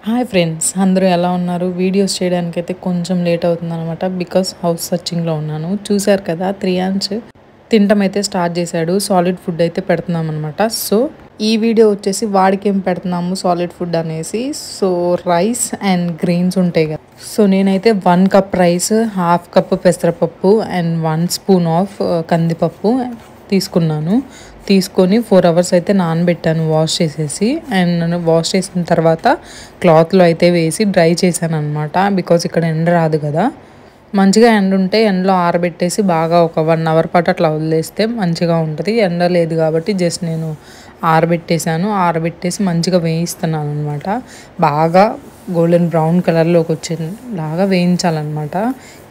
Hi friends, అందరూ ఎలా ఉన్నారు? వీడియోస్ చేయడానికైతే కొంచెం లేట్ అవుతుందన్నమాట. బికాస్ హౌస్ సర్చింగ్లో ఉన్నాను. చూశారు కదా, త్రియాంశ్ తినటం అయితే స్టార్ట్ చేశాడు. సాలిడ్ ఫుడ్ అయితే పెడుతున్నాం అనమాట. సో ఈ వీడియో వచ్చేసి వాడికి ఏం పెడుతున్నాము సాలిడ్ ఫుడ్ అనేసి. సో రైస్ అండ్ గ్రెయిన్స్ ఉంటాయి కదా. సో నేనైతే 1 కప్ రైస్, హాఫ్ కప్ పెసరపప్పు అండ్ 1 స్పూన్ ఆఫ్ కందిపప్పు తీసుకున్నాను. తీసుకొని 4 అవర్స్ అయితే నానబెట్టాను వాష్ చేసేసి. అండ్ వాష్ చేసిన తర్వాత క్లాత్లో అయితే వేసి డ్రై చేశాను అనమాట. బికాజ్ ఇక్కడ ఎండ రాదు కదా. మంచిగా ఎండ ఉంటే ఎండలో ఆరబెట్టేసి బాగా ఒక 1 అవర్ పాటు అట్లా వదిలేస్తే మంచిగా ఉంటుంది. ఎండ లేదు కాబట్టి జస్ట్ నేను ఆరబెట్టేసి మంచిగా వేయిస్తున్నాను అనమాట. బాగా గోల్డెన్ బ్రౌన్ కలర్లోకి వచ్చేలాగా వేయించాలన్నమాట,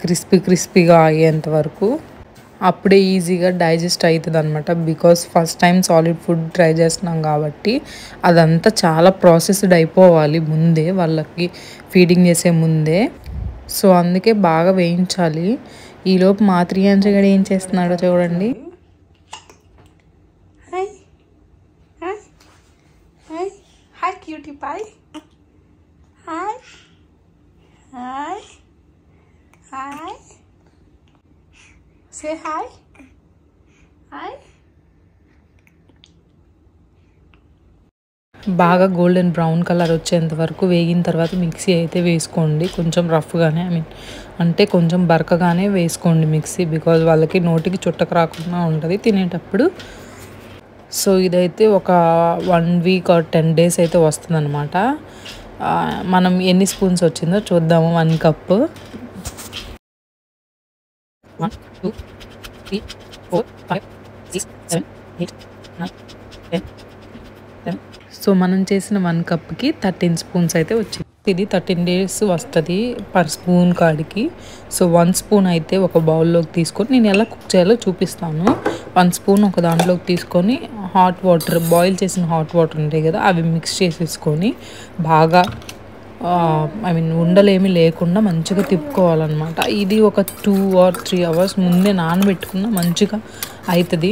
క్రిస్పీగా అయ్యేంత వరకు. అప్పుడే ఈజీగా డైజెస్ట్ అవుతుంది అనమాట. Because first time solid food try చేస్తున్నాం కాబట్టి అదంతా చాలా ప్రాసెస్డ్ అయిపోవాలి ముందే, వాళ్ళకి ఫీడింగ్ చేసే ముందే. సో అందుకే బాగా వేయించాలి. ఈలోపు మా త్రియాంశ్ గడు ఏం చేస్తున్నాడో చూడండి. Hi hi hi hi cutie pie. Hi hi hi. Say hi hi. బాగా గోల్డెన్ బ్రౌన్ కలర్ వచ్చేంత వరకు వేగిన తర్వాత మిక్సీ అయితే వేసుకోండి. కొంచెం రఫ్గానే, అంటే కొంచెం బరకగానే వేసుకోండి మిక్సీ. బికాజ్ వాళ్ళకి నోటికి చుట్టకు రాకుండా ఉంటుంది తినేటప్పుడు. సో ఇదైతే ఒక 1 వీక్ ఆర్ 10 డేస్ అయితే వస్తుంది అనమాట. మనం ఎన్ని స్పూన్స్ వచ్చిందో చూద్దాము. 1 కప్పు, 1 2 3 4 5 6 7 8 9 10 11. సో మనం చేసిన 1 కప్కి 13 స్పూన్స్ అయితే వచ్చింది. ఇది 13 డేస్ వస్తుంది పర్ స్పూన్ కాడికి. సో 1 స్పూన్ అయితే ఒక బౌల్లోకి తీసుకొని నేను ఎలా కుక్ చేయాలో చూపిస్తాను. 1 స్పూన్ ఒక దాంట్లోకి తీసుకొని హాట్ వాటర్, బాయిల్ చేసిన హాట్ వాటర్ ఉంటాయి కదా, అవి మిక్స్ చేసేసుకొని బాగా ఉండలేమి లేకుండా మంచిగా తిప్పుకోవాలన్నమాట. ఇది ఒక 2 or 3 అవర్స్ ముందే నానబెట్టుకున్న మంచిగా అవుతుంది.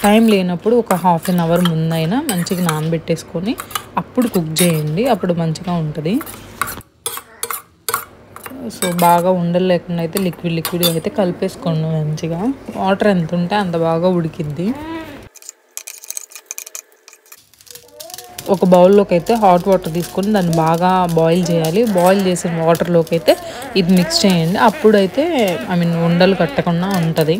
టైం లేనప్పుడు ఒక 1/2 అవర్ ముందైనా మంచిగా నానబెట్టేసుకొని అప్పుడు కుక్ చేయండి, అప్పుడు మంచిగా ఉంటుంది. సో బాగా ఉండలు లేకుండా అయితే లిక్విడ్ అయితే కలిపేసుకోండి మంచిగా. వాటర్ ఎంత ఉంటే అంత బాగా ఉడికిద్ది. ఒక బౌల్లోకి అయితే హాట్ వాటర్ తీసుకొని దాన్ని బాగా బాయిల్ చేయాలి. బాయిల్ చేసిన వాటర్లోకి అయితే ఇది మిక్స్ చేయండి. అప్పుడైతే ఉండలు కట్టకుండా ఉంటుంది.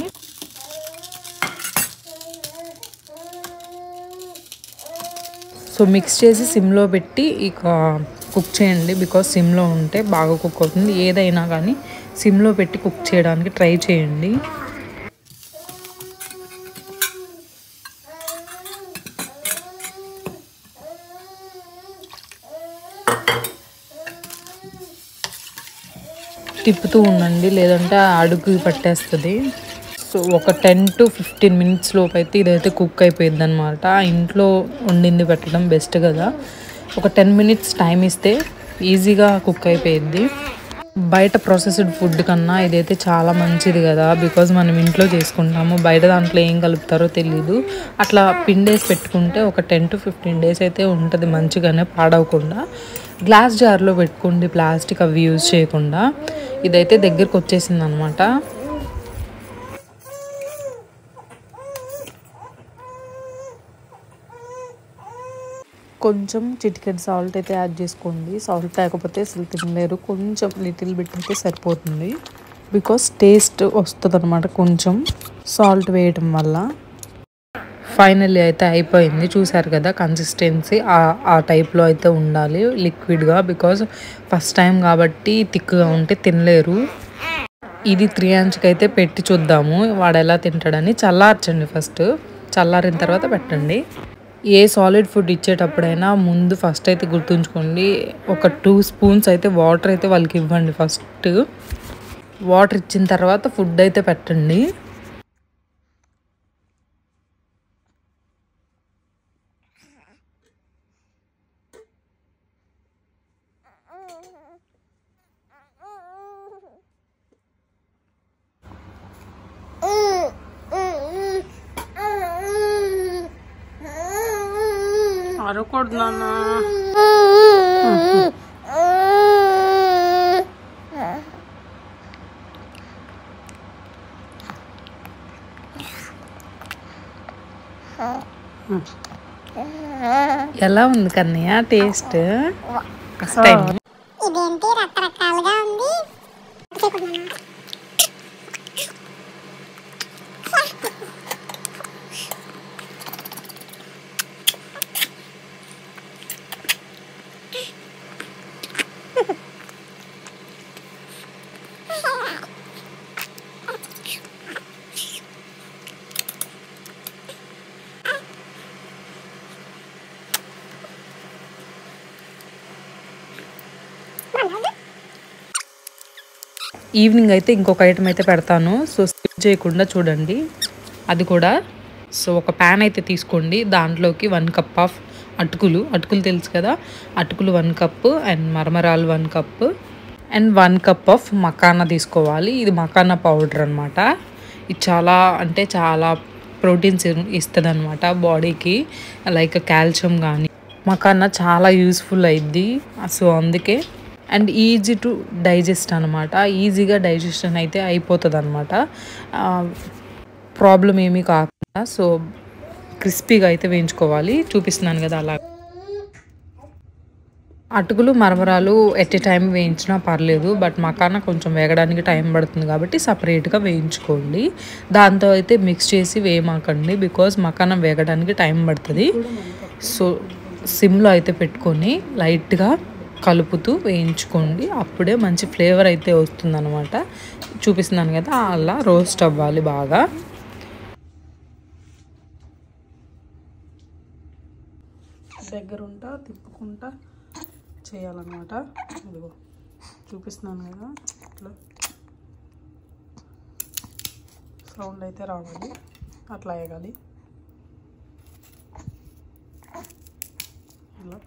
సో మిక్స్ చేసి సిమ్లో పెట్టి ఇక కుక్ చేయండి. బికాజ్ సిమ్లో ఉంటే బాగా కుక్ అవుతుంది. ఏదైనా కానీ సిమ్లో పెట్టి కుక్ చేయడానికి ట్రై చేయండి. తిప్పుతూ ఉండండి, లేదంటే అడుగు పట్టేస్తుంది. సో ఒక 10 to 15 minutes లోపు అయితే ఇదైతే కుక్ అయిపోయింది అనమాట. ఇంట్లో వండింది పెట్టడం బెస్ట్ కదా. ఒక 10 minutes టైం ఇస్తే ఈజీగా కుక్ అయిపోయింది. బయట ప్రాసెస్డ్ ఫుడ్ కన్నా ఇదైతే చాలా మంచిది కదా. బికాజ్ మనం ఇంట్లో చేసుకుంటాము, బయట దాంట్లో ఏం కలుపుతారో తెలీదు. అట్లా పిండేసి పెట్టుకుంటే ఒక 10 to 15 days అయితే ఉంటుంది మంచిగానే, పాడవకుండా. గ్లాస్ జార్లో పెట్టుకోండి, ప్లాస్టిక్ అవి యూజ్ చేయకుండా. ఇదైతే దగ్గరకు వచ్చేసింది అనమాట. కొంచెం చిటికెడ్ సాల్ట్ అయితే యాడ్ చేసుకోండి. సాల్ట్ లేకపోతే అసలు తినలేరు. కొంచెం లిటిల్ బిట్ అయితే సరిపోతుంది. బికాస్ టేస్ట్ వస్తుంది అనమాట కొంచెం సాల్ట్ వేయటం వల్ల. ఫైనల్లీ అయితే అయిపోయింది. చూసారు కదా కన్సిస్టెన్సీ ఆ టైప్లో అయితే ఉండాలి, లిక్విడ్గా. బికాజ్ ఫస్ట్ టైం కాబట్టి థిక్గా ఉంటే తినలేరు. ఇది త్రియాంశ్కి అయితే పెట్టి చూద్దాము వాడు ఎలా తింటాడని. చల్లార్చండి ఫస్ట్, చల్లారిన తర్వాత పెట్టండి. ఏ సాలిడ్ ఫుడ్ ఇచ్చేటప్పుడైనా ముందు ఫస్ట్ అయితే గుర్తుంచుకోండి, ఒక 2 స్పూన్స్ అయితే వాటర్ అయితే వాళ్ళకి ఇవ్వండి. ఫస్ట్ వాటర్ ఇచ్చిన తర్వాత ఫుడ్ అయితే పెట్టండి. అరకూడదు నాన్న. ఎలా ఉంది కన్నయ్య టేస్ట్? First time. ఇదేంటి రకరకాలుగా ఉంది. ఈవినింగ్ అయితే ఇంకొక ఐటమ్ అయితే పెడతాను, సో స్కిప్ చేయకుండా చూడండి అది కూడా. సో ఒక ప్యాన్ అయితే తీసుకోండి, దాంట్లోకి 1 కప్ ఆఫ్ అటుకులు తెలుసు కదా, అటుకులు 1 కప్పు అండ్ మరమరాలు 1 cup and 1 cup of makhana తీసుకోవాలి. ఇది మకానా పౌడర్ అనమాట. ఇది చాలా అంటే చాలా ప్రోటీన్స్ ఇస్తుంది అనమాట బాడీకి, లైక్ కాల్షియం కానీ. మకానా చాలా యూస్ఫుల్ అయింది, సో అందుకే. అండ్ ఈజీ టు డైజెస్ట్ అనమాట, ఈజీగా డైజెషన్ అయితే అయిపోతుంది అనమాట, ప్రాబ్లం ఏమీ కాకుండా. సో క్రిస్పీగా అయితే వేయించుకోవాలి, చూపిస్తున్నాను కదా అలా. అటుకులు మరమరాలు ఎట్ ఏ టైం వేయించినా పర్లేదు, బట్ మకానా కొంచెం వేగడానికి టైం పడుతుంది కాబట్టి సపరేట్గా వేయించుకోండి. దాంతో అయితే మిక్స్ చేసి వేయమాకండి, బికాజ్ మకానా వేగడానికి టైం పడుతుంది. సో సిమ్లో అయితే పెట్టుకొని లైట్గా కలుపుతూ వేయించుకోండి, అప్పుడే మంచి ఫ్లేవర్ అయితే వస్తుందన్నమాట. చూపిస్తున్నాను కదా అలా రోస్ట్ అవ్వాలి బాగా. దగ్గరుంటా తిప్పుకుంటా చేయాలన్నమాట. ఇదిగో చూపిస్తున్నాను కదా, ఇట్లా సౌండ్ అయితే రావాలి, అట్లా వేయాలి. ఇలా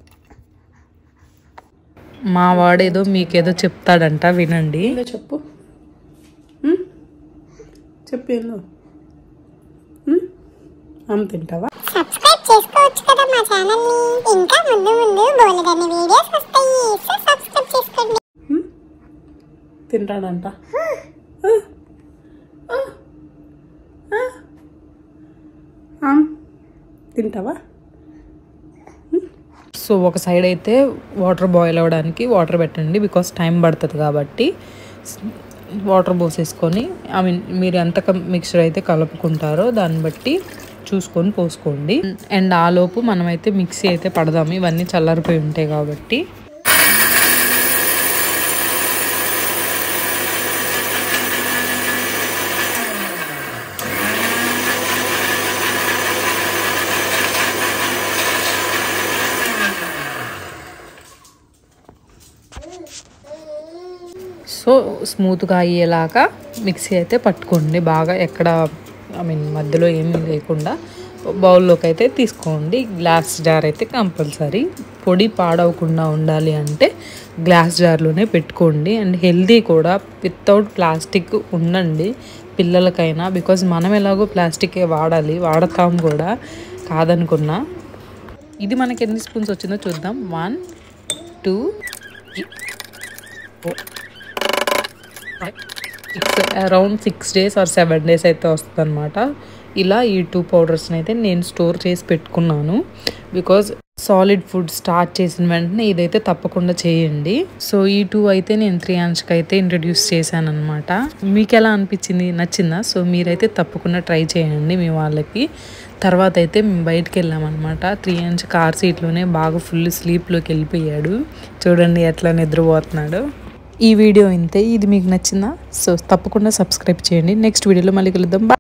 మా వాడేదో మీకేదో చెప్తాడంట, వినండి. చెప్పు చెప్పు ఏందో. తింటావా? సబ్స్క్రైబ్ చేసుకోవచ్చు కదా మా ఛానల్ ని. ఇంకా ముందు బోలెడన్ని వీడియోస్ వస్తాయి, సో సబ్స్క్రైబ్ చేసుకోండి. తింటాడంట. తింటావా? సో ఒక సైడ్ అయితే వాటర్ బాయిల్ అవ్వడానికి వాటర్ పెట్టండి, బికాస్ టైం పడుతుంది కాబట్టి. వాటర్ పోసేసుకొని, ఐ మీన్ మీరు ఎంత మిక్చర్ అయితే కలుపుకుంటారో దాన్ని బట్టి చూసుకొని పోసుకోండి. అండ్ ఆలోపు మనమైతే మిక్సీ అయితే పడదాము, ఇవన్నీ చల్లారిపోయి ఉంటాయి కాబట్టి. సో స్మూత్గా అయ్యేలాగా మిక్సీ అయితే పట్టుకోండి బాగా, ఎక్కడ ఐ మీన్ మధ్యలో ఏమీ లేకుండా బౌల్లోకి అయితే తీసుకోండి. గ్లాస్ జార్ అయితే కంపల్సరీ, పొడి పాడవకుండా ఉండాలి అంటే గ్లాస్ జార్లోనే పెట్టుకోండి. అండ్ హెల్దీ కూడా, వితౌట్ ప్లాస్టిక్ ఉండండి పిల్లలకైనా, బికాజ్ మనం ఎలాగో ప్లాస్టికే వాడతాం కూడా కాదనుకున్నా. ఇది మనకి ఎన్ని స్పూన్స్ వచ్చిందో చూద్దాం. 1 2 అరౌండ్ 6 days or 7 days అయితే వస్తుంది అనమాట. ఇలా ఈ 2 పౌడర్స్ని అయితే నేను స్టోర్ చేసి పెట్టుకున్నాను, బికాజ్ సాలిడ్ ఫుడ్ స్టార్ట్ చేసిన వెంటనే ఇదైతే తప్పకుండా చేయండి. సో ఈ 2 అయితే నేను 3 Ansh'కి అయితే ఇంట్రడ్యూస్ చేశాను అనమాట. మీకు ఎలా అనిపించింది, నచ్చిందా? సో మీరైతే తప్పకుండా ట్రై చేయండి మీ వాళ్ళకి. తర్వాత అయితే మేము బయటకు వెళ్ళామన్నమాట. 3 Ansh కార్ సీట్లోనే బాగా ఫుల్ స్లీప్లోకి వెళ్ళిపోయాడు. చూడండి ఎట్లా నిద్రపోతున్నాడు. ఈ వీడియో ఇంతే. ఇది మీకు నచ్చిందా? సో తప్పకుండా సబ్స్క్రైబ్ చేయండి. నెక్స్ట్ వీడియోలో మళ్ళీ కలుద్దాం.